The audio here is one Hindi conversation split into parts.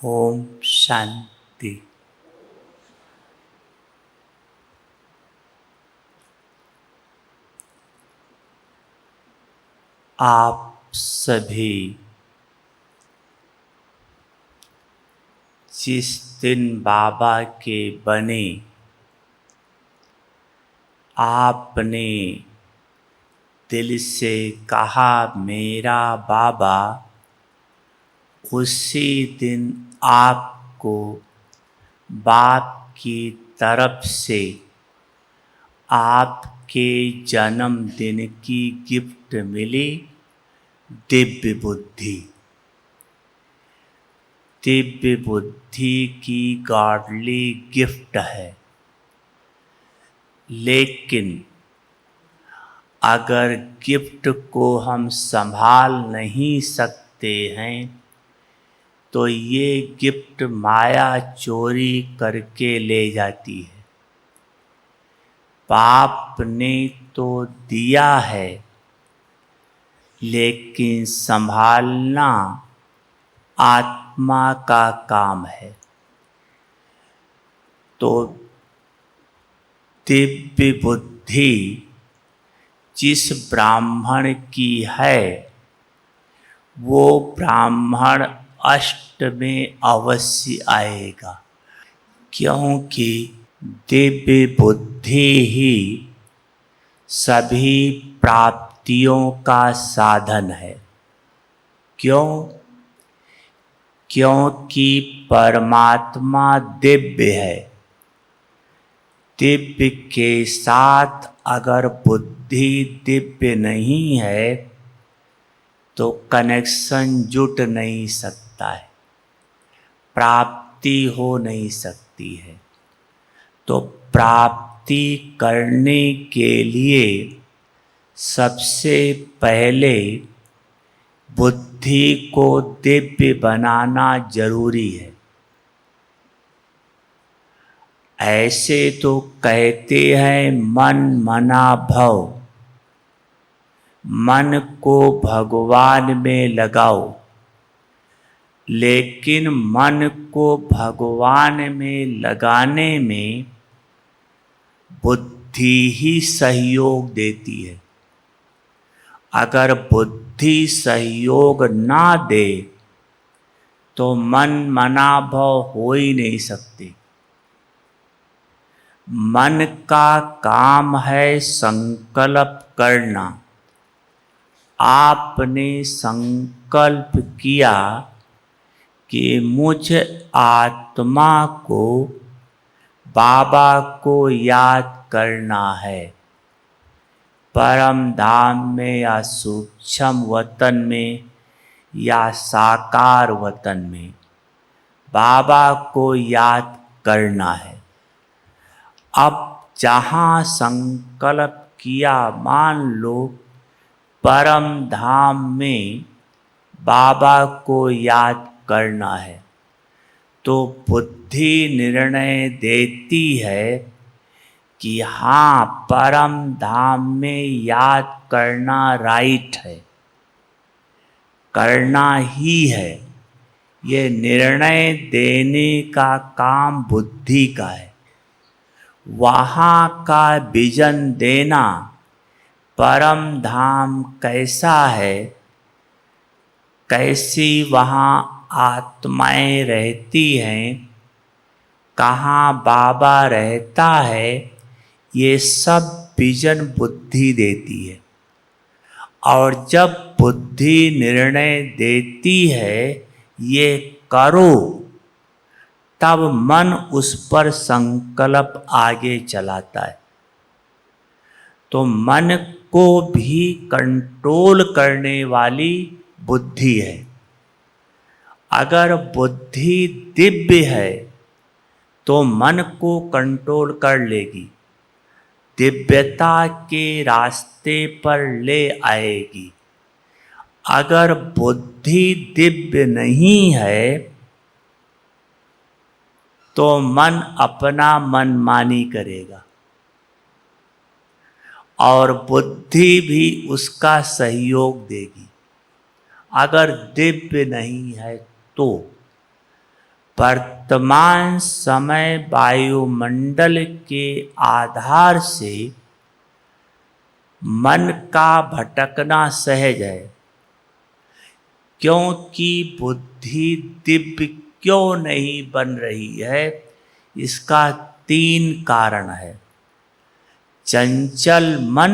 ओम शांति। आप सभी जिस दिन बाबा के बने, आपने दिल से कहा मेरा बाबा, उसी दिन आपको बाप की तरफ से आपके जन्मदिन की गिफ्ट मिली, दिव्य बुद्धि। दिव्य बुद्धि की गॉडली गिफ्ट है। लेकिन अगर गिफ्ट को हम संभाल नहीं सकते हैं तो ये गिफ्ट माया चोरी करके ले जाती है। बाप ने तो दिया है, लेकिन संभालना आत्मा का काम है। तो दिव्य बुद्धि जिस ब्राह्मण की है, वो ब्राह्मण अष्ट में अवश्य आएगा, क्योंकि दिव्य बुद्धि ही सभी प्राप्तियों का साधन है। क्योंकि परमात्मा दिव्य है। दिव्य के साथ अगर बुद्धि दिव्य नहीं है तो कनेक्शन जुट नहीं सकता है, प्राप्ति हो नहीं सकती है। तो प्राप्ति करने के लिए सबसे पहले बुद्धि को दिव्य बनाना जरूरी है। ऐसे तो कहते हैं मन मना भव, मन को भगवान में लगाओ, लेकिन मन को भगवान में लगाने में बुद्धि ही सहयोग देती है। अगर बुद्धि सहयोग ना दे तो मन मना भव हो ही नहीं सकते। मन का काम है संकल्प करना। आपने संकल्प किया कि मुझ आत्मा को बाबा को याद करना है। परम धाम में या सूक्ष्म वतन में या साकार वतन में बाबा को याद करना है। अब जहाँ संकल्प किया, मान लो परम धाम में बाबा को याद करना है, तो बुद्धि निर्णय देती है कि हाँ, परम धाम में याद करना राइट है, करना ही है। ये निर्णय देने का काम बुद्धि का है। वहाँ का विजन देना, परम धाम कैसा है, कैसी वहाँ आत्माएं रहती हैं, कहाँ बाबा रहता है, ये सब विजन बुद्धि देती है। और जब बुद्धि निर्णय देती है ये करो, तब मन उस पर संकल्प आगे चलाता है। तो मन को भी कंट्रोल करने वाली बुद्धि है। अगर बुद्धि दिव्य है तो मन को कंट्रोल कर लेगी, दिव्यता के रास्ते पर ले आएगी। अगर बुद्धि दिव्य नहीं है तो मन अपना मनमानी करेगा और बुद्धि भी उसका सहयोग देगी। अगर दिव्य नहीं है तो वर्तमान समय वायुमंडल के आधार से मन का भटकना सहज है, क्योंकि बुद्धि दिव्य क्यों नहीं बन रही है, इसका 3 कारण है। चंचल मन,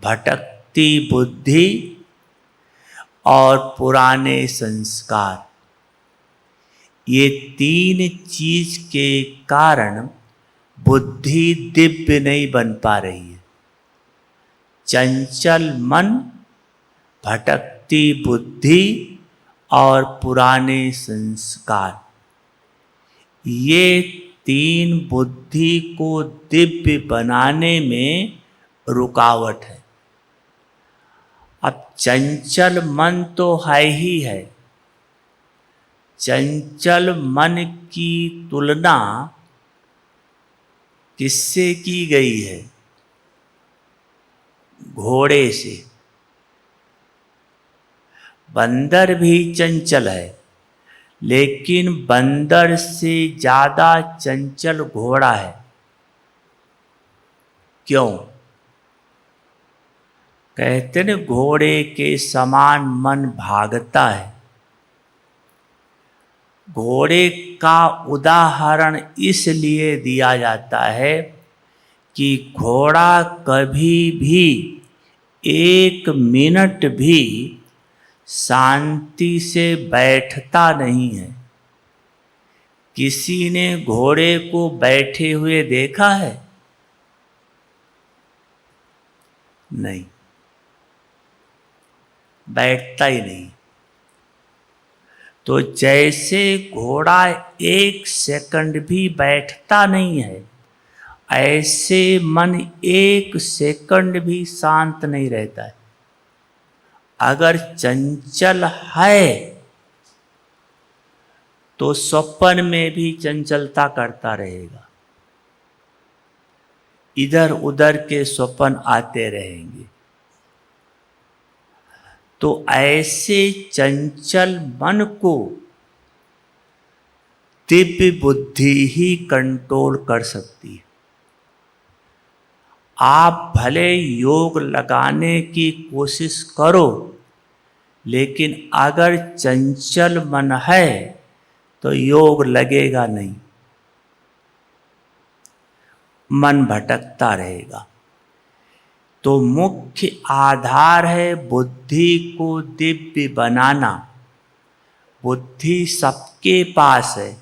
भटकती बुद्धि और पुराने संस्कार। ये 3 चीज के कारण बुद्धि दिव्य नहीं बन पा रही है। चंचल मन, भटकती बुद्धि और पुराने संस्कार, ये 3 बुद्धि को दिव्य बनाने में रुकावट है। अब चंचल मन तो है ही है। चंचल मन की तुलना किससे की गई है? घोड़े से। बंदर भी चंचल है, लेकिन बंदर से ज्यादा चंचल घोड़ा है। क्यों? कहते न, घोड़े के समान मन भागता है। घोड़े का उदाहरण इसलिए दिया जाता है कि घोड़ा कभी भी 1 मिनट भी शांति से बैठता नहीं है। किसी ने घोड़े को बैठे हुए देखा है? नहीं, बैठता ही नहीं। तो जैसे घोड़ा 1 सेकंड भी बैठता नहीं है, ऐसे मन 1 सेकंड भी शांत नहीं रहता है। अगर चंचल है तो स्वप्न में भी चंचलता करता रहेगा, इधर उधर के स्वप्न आते रहेंगे। तो ऐसे चंचल मन को दिव्य बुद्धि ही कंट्रोल कर सकती है। आप भले योग लगाने की कोशिश करो, लेकिन अगर चंचल मन है तो योग लगेगा नहीं, मन भटकता रहेगा। तो मुख्य आधार है बुद्धि को दिव्य बनाना। बुद्धि सबके पास है,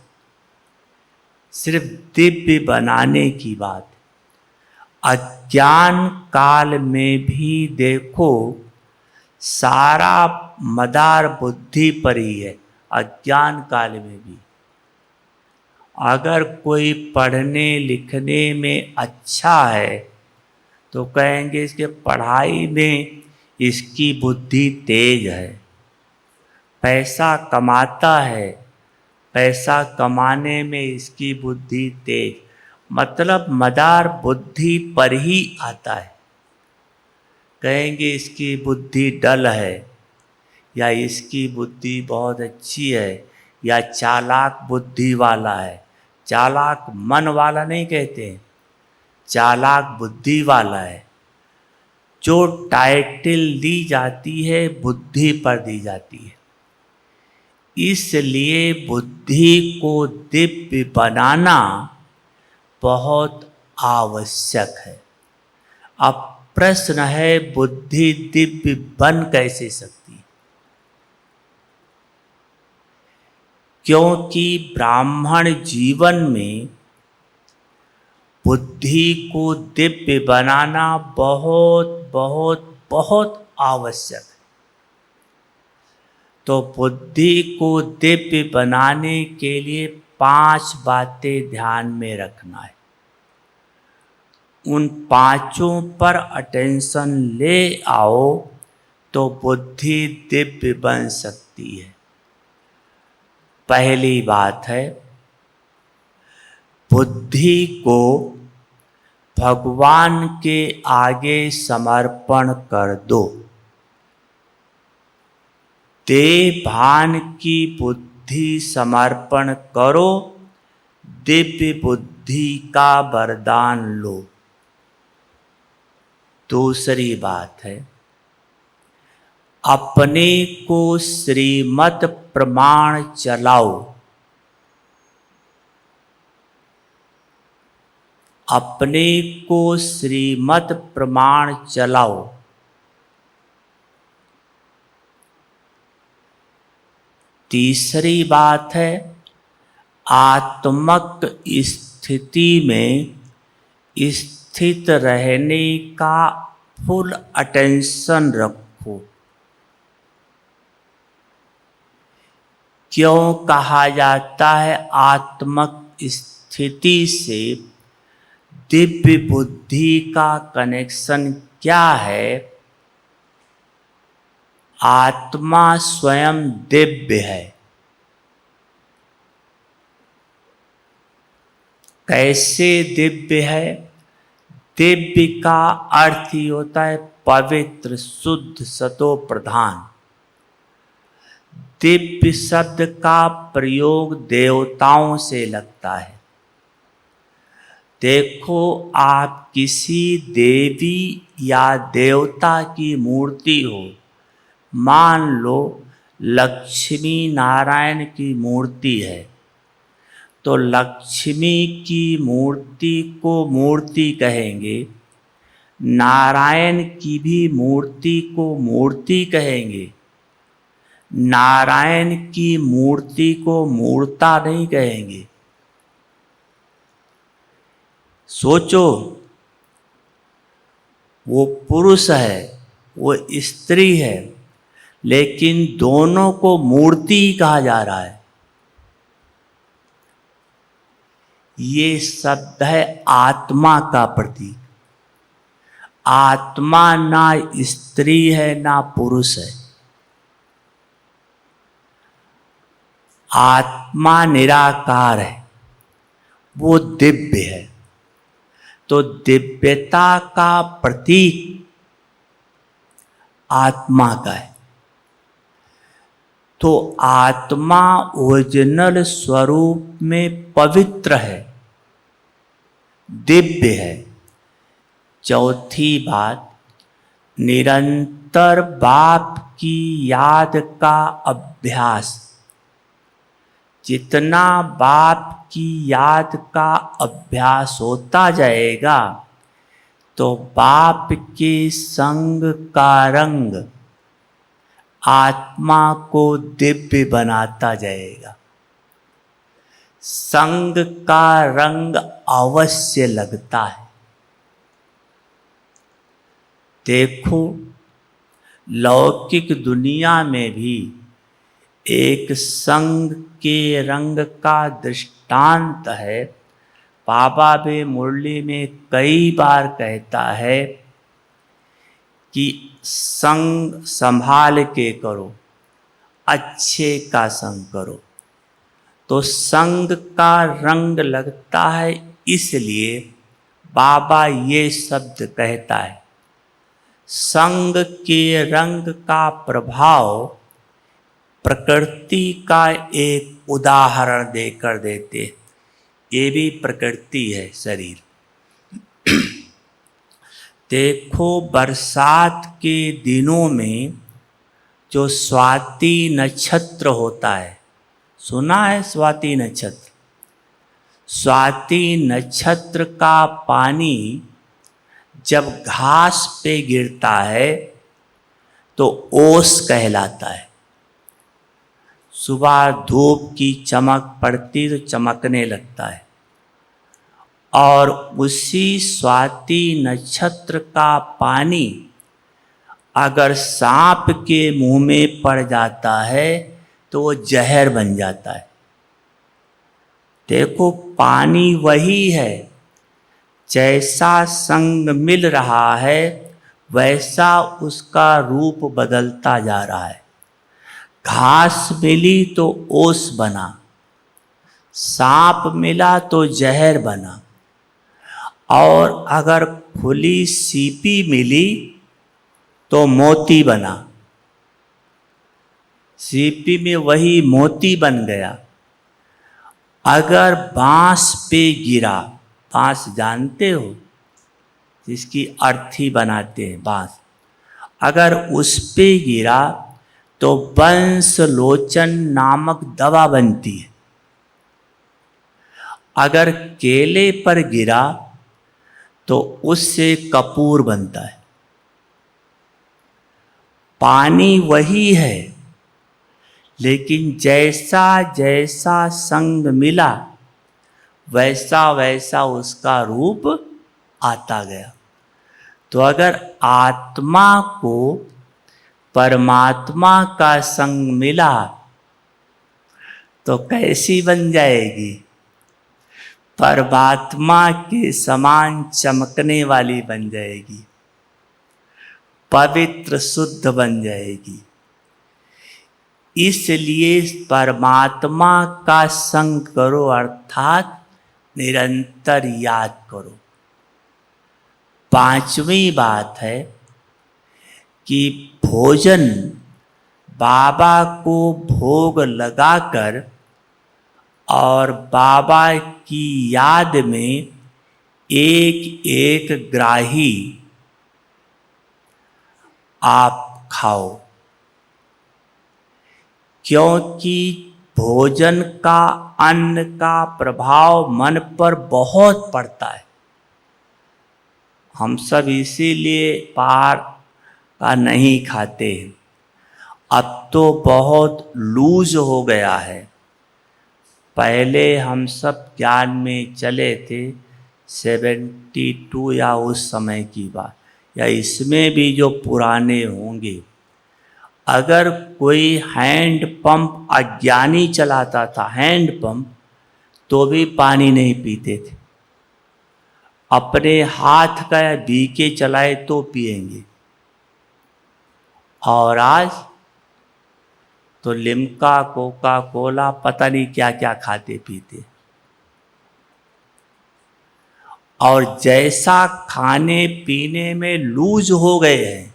सिर्फ दिव्य बनाने की बात। अज्ञान काल में भी देखो, सारा मदार बुद्धि पर ही है। अज्ञान काल में भी अगर कोई पढ़ने लिखने में अच्छा है तो कहेंगे इसके पढ़ाई में इसकी बुद्धि तेज है। पैसा कमाता है, पैसा कमाने में इसकी बुद्धि तेज, मतलब मदार बुद्धि पर ही आता है। कहेंगे इसकी बुद्धि डल है, या इसकी बुद्धि बहुत अच्छी है, या चालाक बुद्धि वाला है। चालाक मन वाला नहीं कहते, चालाक बुद्धि वाला है। जो टाइटल दी जाती है बुद्धि पर दी जाती है, इसलिए बुद्धि को दिव्य बनाना बहुत आवश्यक है। अब प्रश्न है, बुद्धि दिव्य बन कैसे सकती है? क्योंकि ब्राह्मण जीवन में बुद्धि को दिव्य बनाना बहुत बहुत बहुत आवश्यक है। तो बुद्धि को दिव्य बनाने के लिए 5 बातें ध्यान में रखना है। उन 5 पर अटेंशन ले आओ तो बुद्धि दिव्य बन सकती है। पहली बात है, बुद्धि को भगवान के आगे समर्पण कर दो। देह भान की बुद्धि बुद्धि समर्पण करो, दिव्य बुद्धि का वरदान लो। दूसरी बात है, अपने को श्रीमत प्रमाण चलाओ। अपने को श्रीमत प्रमाण चलाओ। तीसरी बात है, आत्मक स्थिति में स्थित रहने का फुल अटेंशन रखो। क्यों कहा जाता है आत्मक स्थिति से दिव्य बुद्धि का कनेक्शन क्या है? आत्मा स्वयं दिव्य है। कैसे दिव्य है? दिव्य का अर्थ ही होता है पवित्र, शुद्ध, सतो प्रधान। दिव्य शब्द का प्रयोग देवताओं से लगता है। देखो, आप किसी देवी या देवता की मूर्ति हो, मान लो लक्ष्मी नारायण की मूर्ति है, तो लक्ष्मी की मूर्ति को मूर्ति कहेंगे, नारायण की भी मूर्ति को मूर्ति कहेंगे। नारायण की मूर्ति को मूर्ता नहीं कहेंगे। सोचो, वो पुरुष है, वो स्त्री है, लेकिन दोनों को मूर्ति कहा जा रहा है। ये शब्द है आत्मा का प्रतीक। आत्मा ना स्त्री है ना पुरुष है। आत्मा निराकार है, वो दिव्य है। तो दिव्यता का प्रतीक आत्मा का है। तो आत्मा ओरिजिनल स्वरूप में पवित्र है, दिव्य है। चौथी बात, निरंतर बाप की याद का अभ्यास। जितना बाप की याद का अभ्यास होता जाएगा, तो बाप के संग का रंग आत्मा को दिव्य बनाता जाएगा। संग का रंग अवश्य लगता है। देखो, लौकिक दुनिया में भी एक संग के रंग का दृष्टांत है। बाबा भी मुरली में कई बार कहता है कि संग संभाल के करो, अच्छे का संग करो। तो संग का रंग लगता है, इसलिए बाबा ये शब्द कहता है। संग के रंग का प्रभाव प्रकृति का एक उदाहरण देकर देते हैं। ये भी प्रकृति है, शरीर। देखो, बरसात के दिनों में जो स्वाति नक्षत्र होता है, सुना है स्वाति नक्षत्र? स्वाति नक्षत्र का पानी जब घास पे गिरता है तो ओस कहलाता है। सुबह धूप की चमक पड़ती तो चमकने लगता है, और उसी स्वाति नक्षत्र का पानी अगर सांप के मुंह में पड़ जाता है तो वो जहर बन जाता है। देखो, पानी वही है, जैसा संग मिल रहा है वैसा उसका रूप बदलता जा रहा है। घास मिली तो ओस बना, सांप मिला तो जहर बना, और अगर खुली सीपी मिली तो मोती बना। सीपी में वही मोती बन गया। अगर बांस पे गिरा, बांस जानते हो, जिसकी अर्थी बनाते हैं बांस, अगर उस पे गिरा तो वंशलोचन नामक दवा बनती है। अगर केले पर गिरा तो उससे कपूर बनता है। पानी वही है, लेकिन जैसा जैसा संग मिला वैसा वैसा उसका रूप आता गया। तो अगर आत्मा को परमात्मा का संग मिला तो कैसी बन जाएगी? परमात्मा के समान चमकने वाली बन जाएगी, पवित्र शुद्ध बन जाएगी। इसलिए परमात्मा का संग करो, अर्थात निरंतर याद करो। पांचवी बात है कि भोजन बाबा को भोग लगाकर और बाबा की याद में एक एक ग्राही आप खाओ, क्योंकि भोजन का, अन्न का प्रभाव मन पर बहुत पड़ता है। हम सब इसीलिए बाहर का नहीं खाते हैं। अब तो बहुत लूज हो गया है। पहले हम सब ज्ञान में चले थे 72 या उस समय की बात, या इसमें भी जो पुराने होंगे। अगर कोई हैंड पंप अज्ञानी चलाता था, हैंड पंप, तो भी पानी नहीं पीते थे। अपने हाथ का या बीके चलाए तो पिएंगे। और आज तो लिम्का, कोका कोला, पता नहीं क्या क्या खाते पीते। और जैसा खाने पीने में लूज हो गए हैं,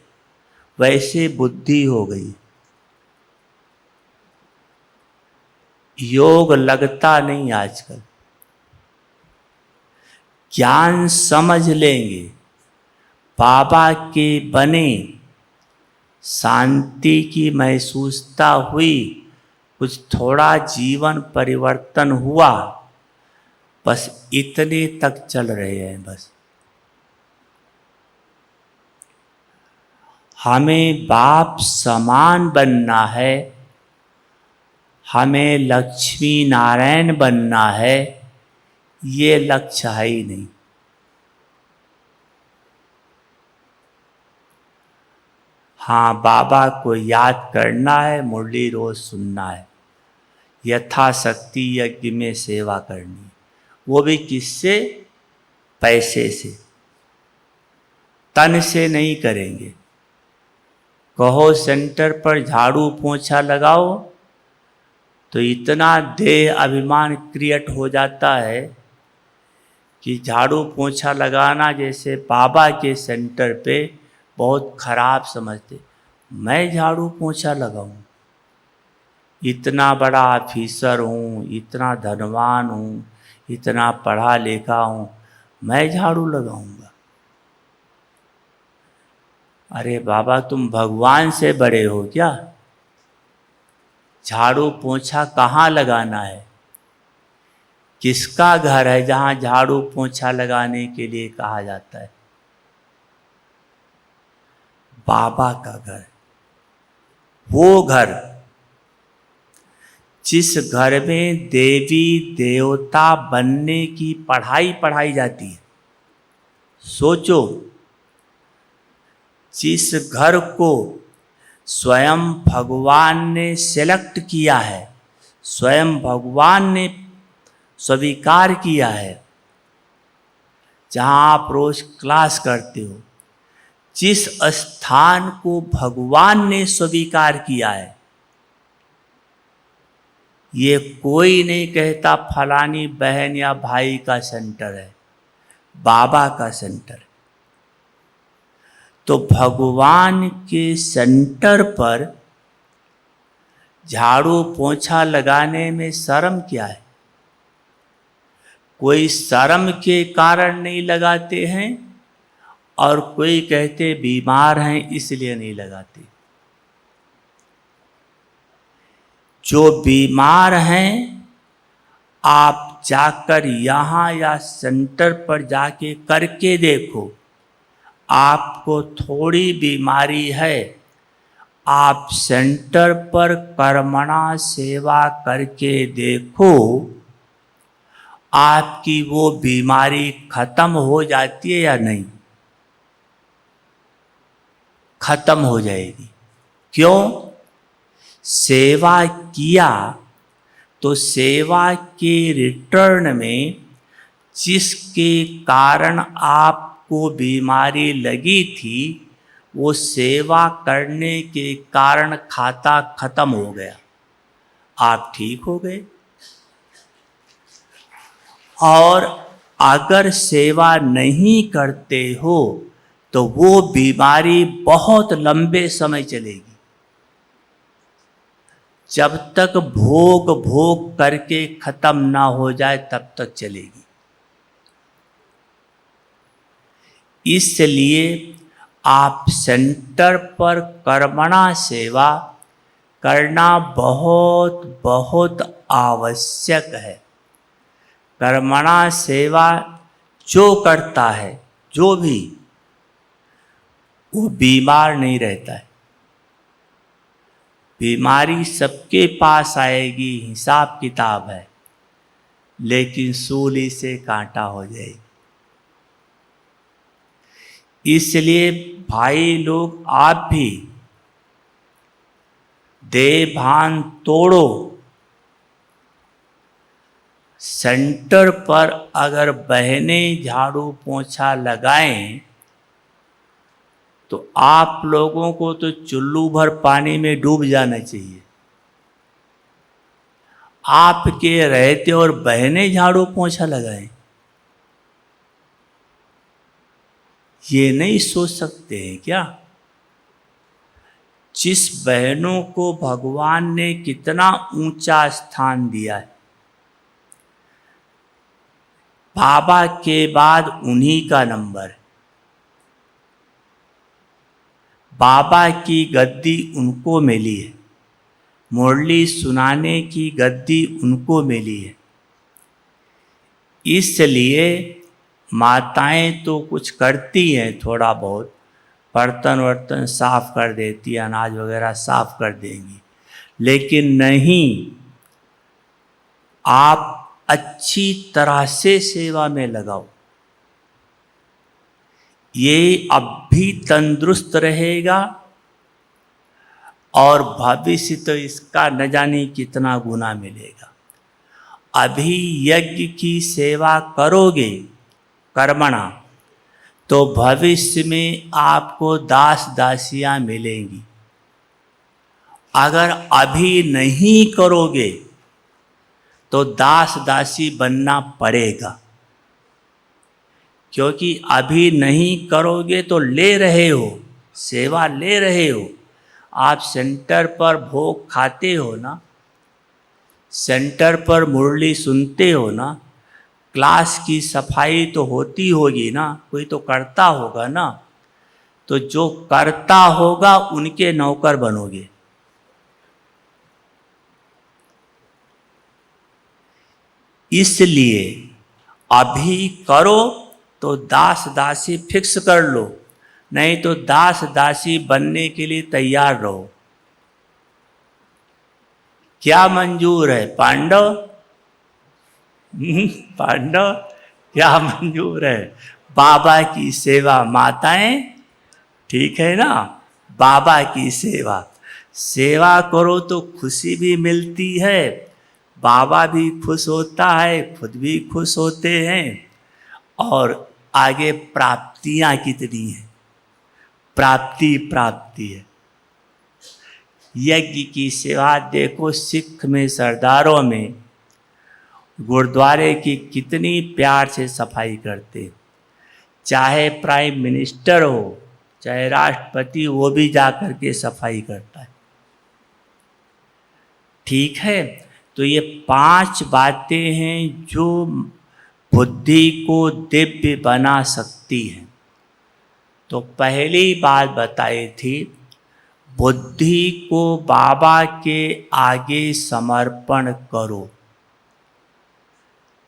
वैसे बुद्धि हो गई। योग लगता नहीं आजकल। ज्ञान समझ लेंगे, बाबा के बने, शांति की महसूसता हुई, कुछ थोड़ा जीवन परिवर्तन हुआ, बस इतने तक चल रहे हैं। बस हमें बाप समान बनना है, हमें लक्ष्मी नारायण बनना है, ये लक्ष्य है ही नहीं। हाँ, बाबा को याद करना है, मुरली रोज सुनना है, यथाशक्ति यज्ञ में सेवा करनी, वो भी किससे? पैसे से, तन से नहीं करेंगे। कहो सेंटर पर झाड़ू पोंछा लगाओ तो इतना देह अभिमान क्रिएट हो जाता है कि झाड़ू पोंछा लगाना जैसे बाबा के सेंटर पे बहुत खराब समझते। मैं झाड़ू पोंछा लगाऊं? इतना बड़ा ऑफिसर हूँ, इतना धनवान हूँ, इतना पढ़ा लिखा हूँ, मैं झाड़ू लगाऊंगा? अरे बाबा, तुम भगवान से बड़े हो क्या? झाड़ू पोंछा कहाँ लगाना है? किसका घर है जहाँ झाड़ू पोंछा लगाने के लिए कहा जाता है? बाबा का घर। वो घर जिस घर में देवी देवता बनने की पढ़ाई पढ़ाई जाती है। सोचो, जिस घर को स्वयं भगवान ने सेलेक्ट किया है, स्वयं भगवान ने स्वीकार किया है, जहाँ आप रोज क्लास करते हो, जिस स्थान को भगवान ने स्वीकार किया है, ये कोई नहीं कहता फलानी बहन या भाई का सेंटर है, बाबा का सेंटर। तो भगवान के सेंटर पर झाड़ू पोंछा लगाने में शर्म क्या है? कोई शर्म के कारण नहीं लगाते हैं और कोई कहते बीमार हैं इसलिए नहीं लगाते। जो बीमार हैं आप जाकर यहाँ या सेंटर पर जाके करके देखो, आपको थोड़ी बीमारी है, आप सेंटर पर कर्मणा सेवा करके देखो, आपकी वो बीमारी खत्म हो जाती है या नहीं? खत्म हो जाएगी। क्यों? सेवा किया तो सेवा के रिटर्न में जिसके कारण आपको बीमारी लगी थी, वो सेवा करने के कारण खाता खत्म हो गया, आप ठीक हो गए। और अगर सेवा नहीं करते हो तो वो बीमारी बहुत लंबे समय चलेगी, जब तक भोग भोग करके खत्म ना हो जाए तब तक चलेगी। इसलिए आप सेंटर पर कर्मणा सेवा करना बहुत बहुत आवश्यक है। कर्मणा सेवा जो करता है, जो भी, वो बीमार नहीं रहता है। बीमारी सबके पास आएगी, हिसाब किताब है, लेकिन सूली से कांटा हो जाएगी। इसलिए भाई लोग, आप भी देह भान तोड़ो। सेंटर पर अगर बहनें झाड़ू पोंछा लगाएं तो आप लोगों को तो चुल्लू भर पानी में डूब जाना चाहिए। आपके रहते और बहनें झाड़ू पोंछा लगाएं, ये नहीं सोच सकते हैं क्या? जिस बहनों को भगवान ने कितना ऊंचा स्थान दिया है, बाबा के बाद उन्हीं का नंबर है। बाबा की गद्दी उनको मिली है, मुरली सुनाने की गद्दी उनको मिली है। इसलिए माताएं तो कुछ करती हैं, थोड़ा बहुत बर्तन वर्तन साफ कर देती, अनाज वगैरह साफ कर देंगी, लेकिन नहीं, आप अच्छी तरह से सेवा में लगाओ। ये अब भी तंदुरुस्त रहेगा और भविष्य तो इसका न जाने कितना गुना मिलेगा। अभी यज्ञ की सेवा करोगे कर्मणा, तो भविष्य में आपको दास दासियां मिलेंगी। अगर अभी नहीं करोगे तो दास दासी बनना पड़ेगा, क्योंकि अभी नहीं करोगे तो ले रहे हो, सेवा ले रहे हो। आप सेंटर पर भोग खाते हो ना, सेंटर पर मुरली सुनते हो ना, क्लास की सफाई तो होती होगी ना, कोई तो करता होगा ना, तो जो करता होगा उनके नौकर बनोगे। इसलिए अभी करो तो दास दासी फिक्स कर लो, नहीं तो दास दासी बनने के लिए तैयार रहो। क्या मंजूर है पांडव? पांडव क्या मंजूर है? बाबा की सेवा, माताएं, ठीक है ना? बाबा की सेवा, सेवा करो तो खुशी भी मिलती है, बाबा भी खुश होता है, खुद भी खुश होते हैं, और आगे प्राप्तियां कितनी हैं, प्राप्ति प्राप्ति है। यज्ञ की सेवा देखो, सिख में सरदारों में गुरुद्वारे की कितनी प्यार से सफाई करते, चाहे प्राइम मिनिस्टर हो चाहे राष्ट्रपति, वो भी जा कर के सफाई करता है। ठीक है, तो ये 5 बातें हैं जो बुद्धि को दिव्य बना सकती हैं। तो पहली बात बताई थी, बुद्धि को बाबा के आगे समर्पण करो।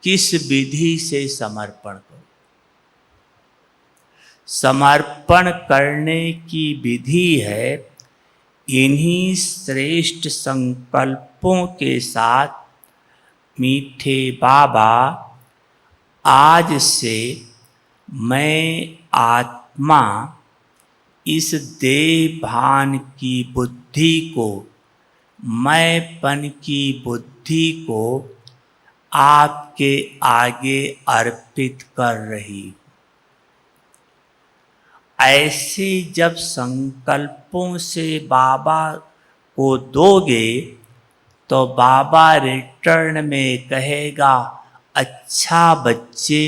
किस विधि से समर्पण करो? समर्पण करने की विधि है इन्हीं श्रेष्ठ संकल्पों के साथ, मीठे बाबा, आज से मैं आत्मा इस देह भान की बुद्धि को, मैंपन की बुद्धि को आपके आगे अर्पित कर रही। ऐसे जब संकल्पों से बाबा को दोगे तो बाबा रिटर्न में कहेगा, अच्छा बच्चे,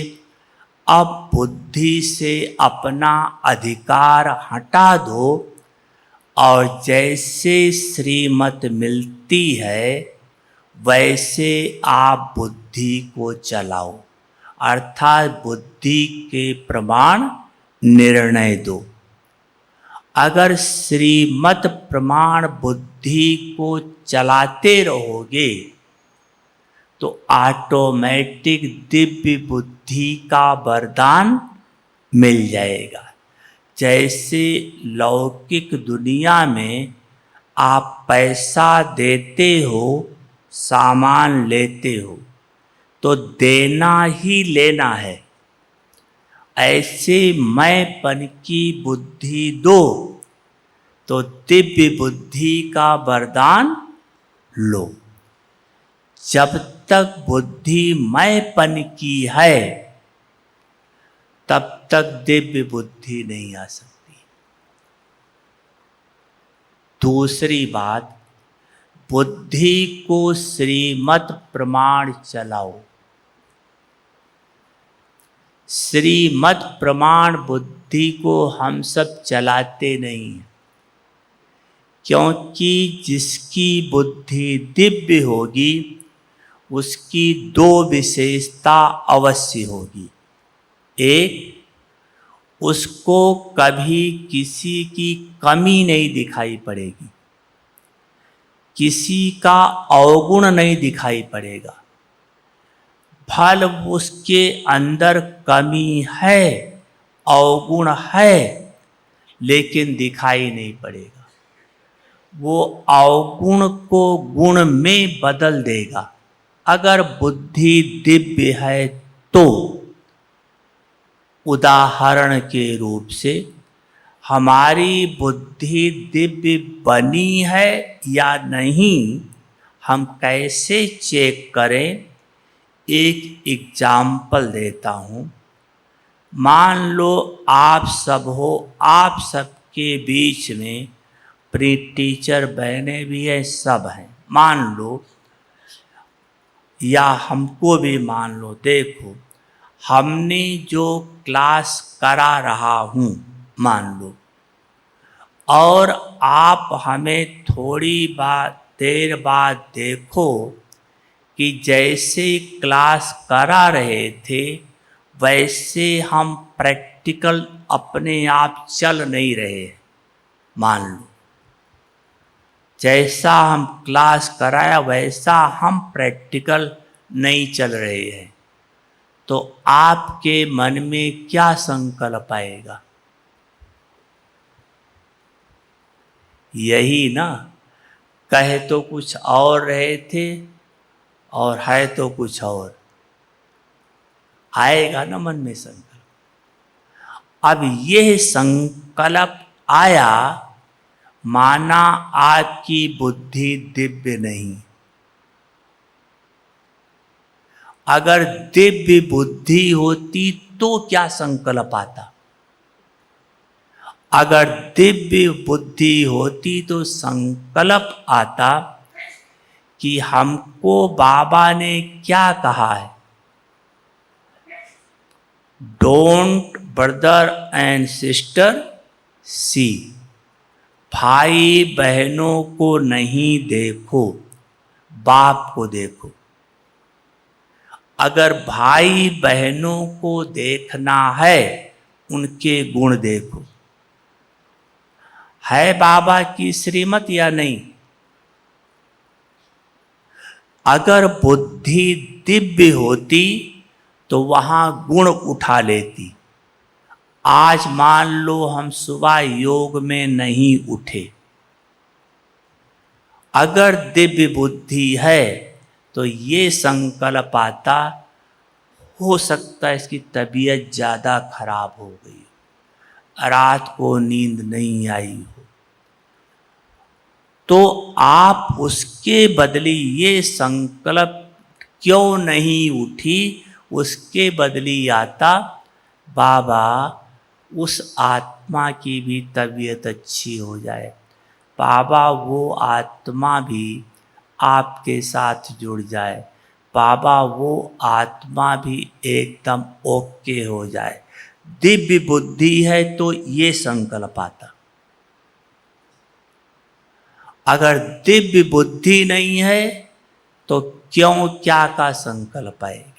अब बुद्धि से अपना अधिकार हटा दो और जैसे श्रीमत मिलती है वैसे आप बुद्धि को चलाओ, अर्थात बुद्धि के प्रमाण निर्णय दो। अगर श्रीमत प्रमाण बुद्धि को चलाते रहोगे तो ऑटोमेटिक दिव्य बुद्धि का वरदान मिल जाएगा। जैसे लौकिक दुनिया में आप पैसा देते हो, सामान लेते हो, तो देना ही लेना है। ऐसे मैंपन की बुद्धि दो तो दिव्य बुद्धि का वरदान लो। जब तक बुद्धि मैंपन की है तब तक दिव्य बुद्धि नहीं आ सकती। दूसरी बात, बुद्धि को श्रीमत प्रमाण चलाओ। श्रीमत प्रमाण बुद्धि को हम सब चलाते नहीं हैं, क्योंकि जिसकी बुद्धि दिव्य होगी उसकी 2 विशेषता अवश्य होगी। एक, उसको कभी किसी की कमी नहीं दिखाई पड़ेगी, किसी का अवगुण नहीं दिखाई पड़ेगा। फल उसके अंदर कमी है, अवगुण है, लेकिन दिखाई नहीं पड़ेगा। वो अवगुण को गुण में बदल देगा। अगर बुद्धि दिव्य है तो उदाहरण के रूप से हमारी बुद्धि दिव्य बनी है या नहीं, हम कैसे चेक करें? एक एग्जाम्पल देता हूँ। मान लो आप सब हो, आप सबके बीच में प्री टीचर बहने भी है, सब हैं, मान लो, या हमको भी मान लो। देखो, हमने जो क्लास करा रहा हूँ मान लो, और आप हमें थोड़ी देर बाद देखो कि जैसे क्लास करा रहे थे वैसे हम प्रैक्टिकल अपने आप चल नहीं रहे। मान लो जैसा हम क्लास कराया वैसा हम प्रैक्टिकल नहीं चल रहे हैं, तो आपके मन में क्या संकल्प आएगा? यही ना, कहे तो कुछ और रहे थे और है तो कुछ और। आएगा ना मन में संकल्प। अब यह संकल्प आया, माना आपकी बुद्धि दिव्य नहीं। अगर दिव्य बुद्धि होती तो क्या संकल्प आता? अगर दिव्य बुद्धि होती तो संकल्प आता कि हमको बाबा ने क्या कहा है, डोंट ब्रदर एंड सिस्टर सी, भाई बहनों को नहीं देखो, बाप को देखो। अगर भाई बहनों को देखना है, उनके गुण देखो। है बाबा की श्रीमत या नहीं? अगर बुद्धि दिव्य होती तो वहां गुण उठा लेती। आज मान लो हम सुबह योग में नहीं उठे, अगर दिव्य बुद्धि है तो ये संकल्प आता, हो सकता है इसकी तबीयत ज़्यादा खराब हो गई, रात को नींद नहीं आई हो, तो आप उसके बदले ये संकल्प क्यों नहीं उठी, उसके बदले आता बाबा उस आत्मा की भी तबीयत अच्छी हो जाए, बाबा वो आत्मा भी आपके साथ जुड़ जाए, बाबा वो आत्मा भी एकदम ओके हो जाए। दिव्य बुद्धि है तो ये संकल्प आता। अगर दिव्य बुद्धि नहीं है तो क्यों क्या का संकल्प आएगा।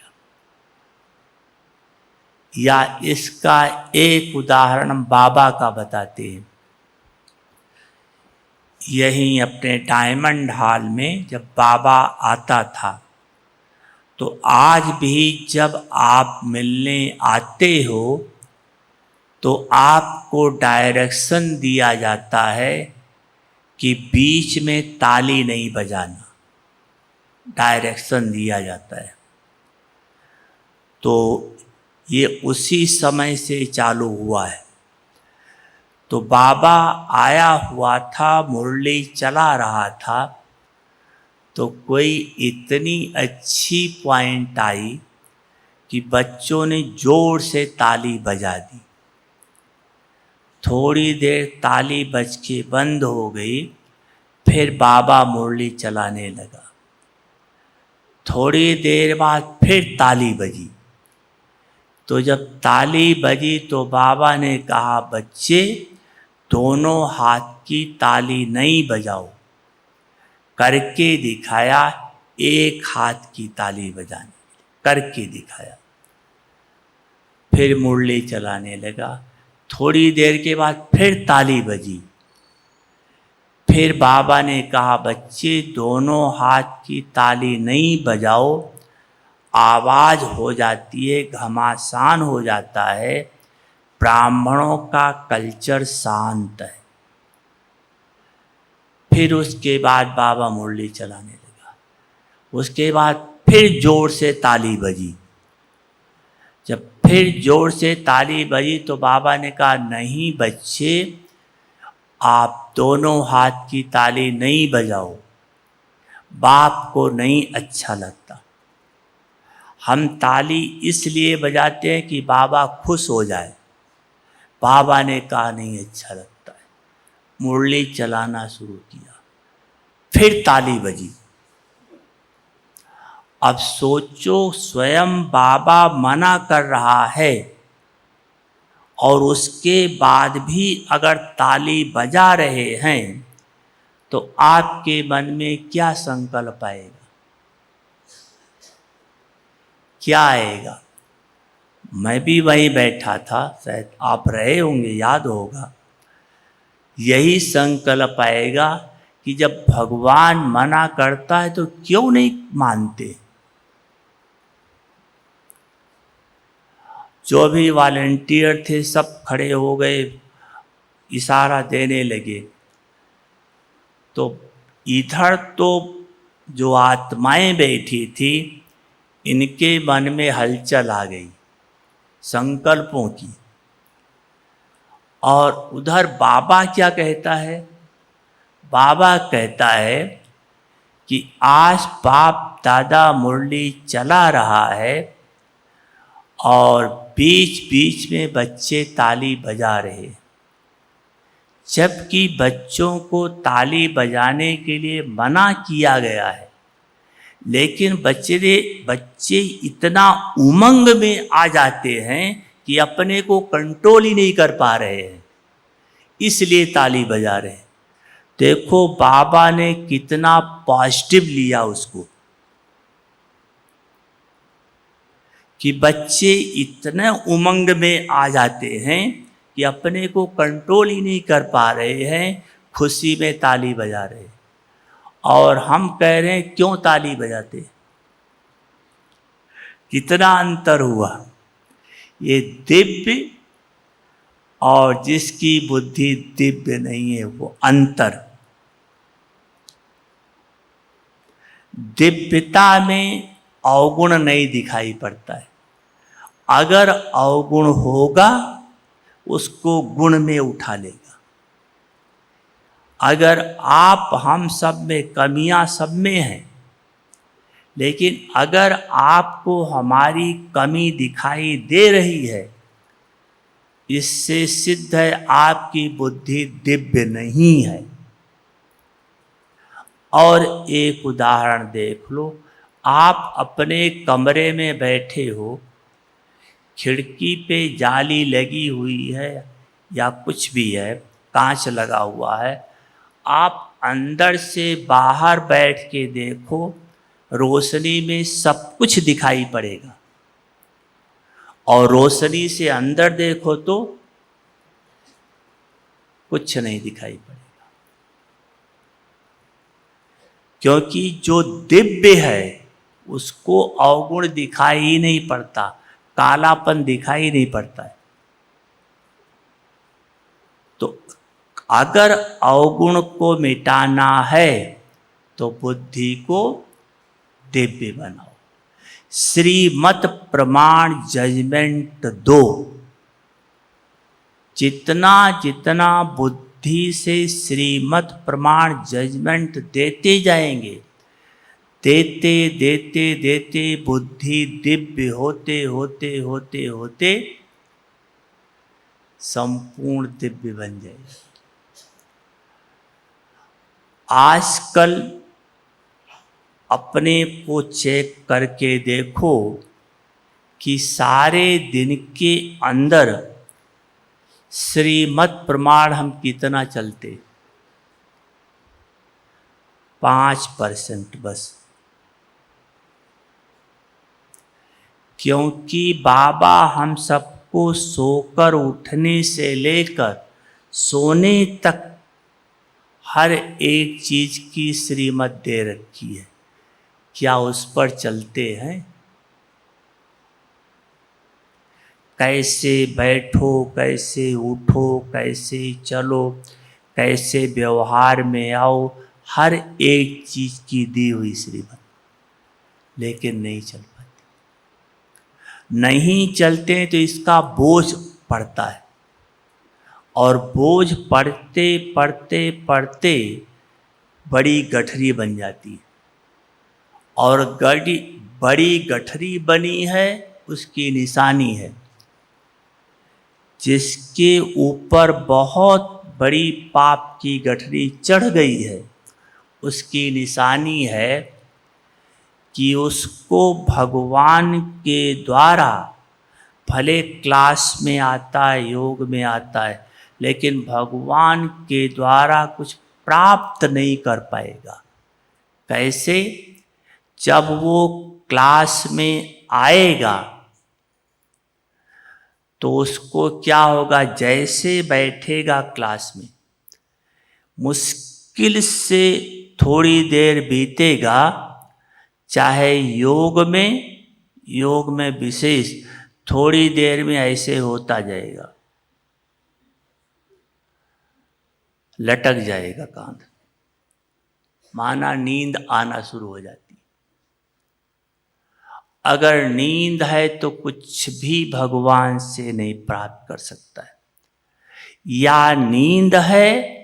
या इसका एक उदाहरण हम बाबा का बताते हैं। यहीं अपने डायमंड हॉल में जब बाबा आता था, तो आज भी जब आप मिलने आते हो तो आपको डायरेक्शन दिया जाता है कि बीच में ताली नहीं बजाना, डायरेक्शन दिया जाता है। तो ये उसी समय से चालू हुआ है। तो बाबा आया हुआ था, मुरली चला रहा था, तो कोई इतनी अच्छी पॉइंट आई कि बच्चों ने जोर से ताली बजा दी। थोड़ी देर ताली बज के बंद हो गई, फिर बाबा मुरली चलाने लगा। थोड़ी देर बाद फिर ताली बजी। तो जब ताली बजी तो बाबा ने कहा, बच्चे दोनों हाथ की ताली नहीं बजाओ, करके दिखाया, एक हाथ की ताली बजाने, करके दिखाया। फिर मुरली चलाने लगा। थोड़ी देर के बाद फिर ताली बजी। फिर बाबा ने कहा, बच्चे दोनों हाथ की ताली नहीं बजाओ, आवाज़ हो जाती है, घमासान हो जाता है, ब्राह्मणों का कल्चर शांत है। फिर उसके बाद बाबा मुरली चलाने लगा। उसके बाद फिर जोर से ताली बजी। जब फिर जोर से ताली बजी तो बाबा ने कहा, नहीं बच्चे, आप दोनों हाथ की ताली नहीं बजाओ, बाप को नहीं अच्छा लगता। हम ताली इसलिए बजाते हैं कि बाबा खुश हो जाए। बाबा ने कहा, नहीं अच्छा लगता है। मुरली चलाना शुरू किया, फिर ताली बजी। अब सोचो, स्वयं बाबा मना कर रहा है और उसके बाद भी अगर ताली बजा रहे हैं तो आपके मन में क्या संकल्प आएगा, क्या आएगा? मैं भी वहीं बैठा था, शायद आप रहे होंगे, याद होगा। यही संकल्प आएगा कि जब भगवान मना करता है तो क्यों नहीं मानते। जो भी वॉलंटियर थे सब खड़े हो गए, इशारा देने लगे। तो इधर तो जो आत्माएं बैठी थी, इनके मन में हलचल आ गई संकल्पों की। और उधर बाबा क्या कहता है? बाबा कहता है कि आज बाप दादा मुरली चला रहा है और बीच बीच में बच्चे ताली बजा रहे, जबकि बच्चों को ताली बजाने के लिए मना किया गया है, लेकिन बच्चे इतना उमंग में आ जाते हैं कि अपने को कंट्रोल ही नहीं कर पा रहे हैं, इसलिए ताली बजा रहे हैं। देखो बाबा ने कितना पॉजिटिव लिया उसको, कि बच्चे इतने उमंग में आ जाते हैं कि अपने को कंट्रोल ही नहीं कर पा रहे हैं, खुशी में ताली बजा रहे हैं। और हम कह रहे हैं क्यों ताली बजाते? कितना अंतर हुआ। ये दिव्य और जिसकी बुद्धि दिव्य नहीं है, वो अंतर। दिव्यता में अवगुण नहीं दिखाई पड़ता है। अगर अवगुण होगा उसको गुण में उठा लेगा। अगर आप हम सब में कमियां सब में हैं, लेकिन अगर आपको हमारी कमी दिखाई दे रही है, इससे सिद्ध है आपकी बुद्धि दिव्य नहीं है। और एक उदाहरण देख लो, आप अपने कमरे में बैठे हो, खिड़की पे जाली लगी हुई है या कुछ भी है, कांच लगा हुआ है, आप अंदर से बाहर बैठ के देखो, रोशनी में सब कुछ दिखाई पड़ेगा। और रोशनी से अंदर देखो तो कुछ नहीं दिखाई पड़ेगा। क्योंकि जो दिव्य है उसको अवगुण दिखाई ही नहीं पड़ता, कालापन दिखाई नहीं पड़ता है। तो अगर अवगुण को मिटाना है तो बुद्धि को दिव्य बनाओ। श्रीमत प्रमाण जजमेंट दो। जितना जितना बुद्धि से श्रीमत प्रमाण जजमेंट देते जाएंगे, देते देते देते बुद्धि दिव्य होते होते होते होते संपूर्ण दिव्य बन जाएगी। आजकल अपने को चेक करके देखो कि सारे दिन के अंदर श्रीमत प्रमाण हम कितना चलते? 5% बस। क्योंकि बाबा हम सबको सोकर उठने से लेकर सोने तक हर एक चीज की श्रीमत दे रखी है। क्या उस पर चलते हैं? कैसे बैठो, कैसे उठो, कैसे चलो, कैसे व्यवहार में आओ, हर एक चीज की दी हुई श्रीमत, लेकिन नहीं चल पाती। नहीं चलते तो इसका बोझ पड़ता है, और बोझ पढ़ते पढ़ते पढ़ते बड़ी गठरी बन जाती है। और बड़ी गठरी बनी है, उसकी निशानी है। जिसके ऊपर बहुत बड़ी पाप की गठरी चढ़ गई है, उसकी निशानी है कि उसको भगवान के द्वारा, भले क्लास में आता है, योग में आता है, लेकिन भगवान के द्वारा कुछ प्राप्त नहीं कर पाएगा। कैसे? जब वो क्लास में आएगा तो उसको क्या होगा, जैसे बैठेगा क्लास में, मुश्किल से थोड़ी देर बीतेगा, चाहे योग में विशेष थोड़ी देर में ऐसे होता जाएगा, लटक जाएगा कांध, माना नींद आना शुरू हो जाती। अगर नींद है तो कुछ भी भगवान से नहीं प्राप्त कर सकता है। या नींद है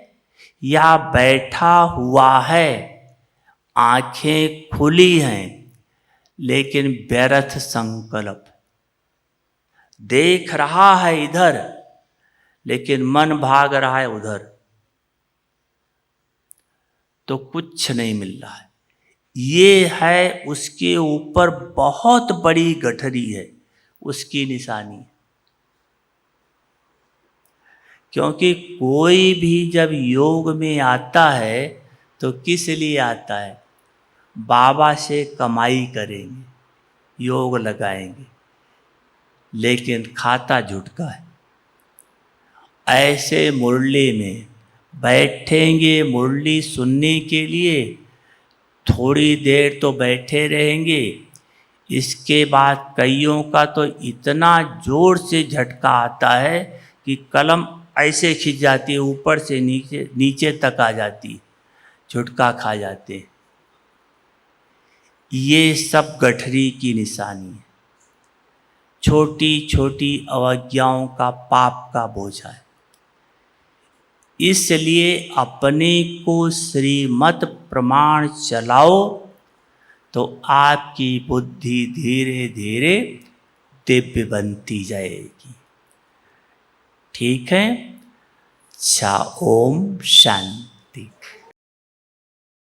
या बैठा हुआ है, आंखें खुली हैं, लेकिन व्यर्थ संकल्प, देख रहा है इधर लेकिन मन भाग रहा है उधर, तो कुछ नहीं मिल रहा है। ये है उसके ऊपर बहुत बड़ी गठरी है, उसकी निशानी। क्योंकि कोई भी जब योग में आता है तो किस लिए आता है? बाबा से कमाई करेंगे, योग लगाएंगे, लेकिन खाता झुटका है। ऐसे मुरली में बैठेंगे मुरली सुनने के लिए, थोड़ी देर तो बैठे रहेंगे, इसके बाद कईयों का तो इतना जोर से झटका आता है कि कलम ऐसे खिंच जाती है, ऊपर से नीचे नीचे तक आ जाती है, झुटका खा जाते हैं। ये सब गठरी की निशानी है, छोटी छोटी अवज्ञाओं का पाप का बोझा है। इसलिए अपने को श्रीमत प्रमाण चलाओ तो आपकी बुद्धि धीरे धीरे दिव्य बनती जाएगी। ठीक है? अच्छा, ओम शांति।